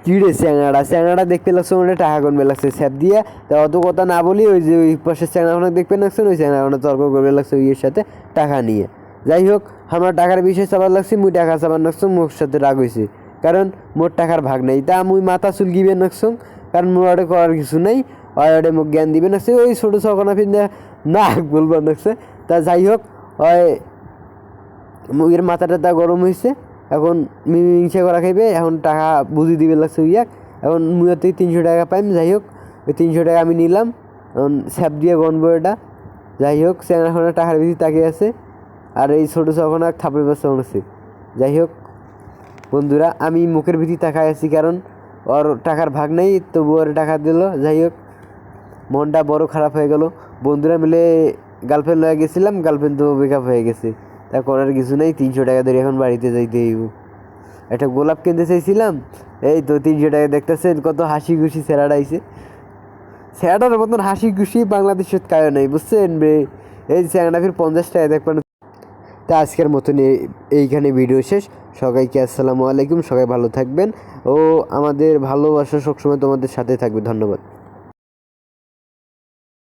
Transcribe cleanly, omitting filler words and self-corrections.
কিরে চ্যাংড়াটা দেখতে লাগছে মনে টাকা গনবে লাগছে স্যাপ দিয়ে। তা অত কথা না বলি ওই যে ওই পাশের চ্যাংড়াখানে দেখবেন লাগছেন, ওই চ্যাংড়াখানে তর্ক করবে লাগছে ওইয়ের সাথে টাকা নিয়ে। যাই হোক আমরা টাকার বিষয়ে চাবার লাগছি, মুই টাকা চাবার নাকছুম, মোর সাথে রাগ হয়েছে কারণ মোর টাকার ভাগ নেই। তা মুই মাথা চুলকিবে নাকছুম কারণ মোর ওটা করার কিছু নেই, ওটা মুখ জ্ঞান দিবে নাকছে ওই ছোটো ছকনা ফিরে না বলবার নাকছে। তা যাই হোক ওই মুগের মাথাটা তা গরম হয়েছে, এখন মিমিংসা করা খাইবে, এখন টাকা বুঝি দিবে লাগছে ইয়াক। এখন মুয়ের থেকে 300 টাকা পাইম। যাই হোক ওই 300 টাকা আমি নিলাম, এখন স্যাপ দিয়ে গনবো এটা। যাই হোক চ্যাংড়াখানা টাকার বেশি তাকিয়ে আছে আর এই ছোটো ছকনা থাপড়ে বাচ্চা আছে। যাই হোক বন্ধুরা আমি মুখের ভিতরে তাকায় আছি কারণ ওর টাকার ভাগ নেই, তবু ওর টাকা দিল। যাই হোক মনটা বড় খারাপ হয়ে গেল। বন্ধুরা মিলে গার্লফ্রেন্ড লয়ে গেছিলাম, গার্লফ্রেন্ড তো ব্রেকআপ হয়ে গেছে, তা করার কিছু নেই। 300 টাকা ধরে এখন বাড়িতে যাইতে হইব। একটা গোলাপ কিনতে চাইছিলাম, এই তো 300 টাকা। দেখতেছেন কত হাসি খুশি ছেঁড়াটা আইছে। ছেঁড়াটার মতন হাসি খুশি বাংলাদেশের কায়ও নেই বুঝছেন রে। এই চ্যাংড়া ফির 50 টাকা দেখবেন। তা আজকের মতন এইখানে ভিডিও শেষ। সবাইকে আসসালামু আলাইকুম, সবাই ভালো থাকবেন ও আমাদের ভালোবাসা সবসময় তোমাদের সাথে থাকবে। ধন্যবাদ।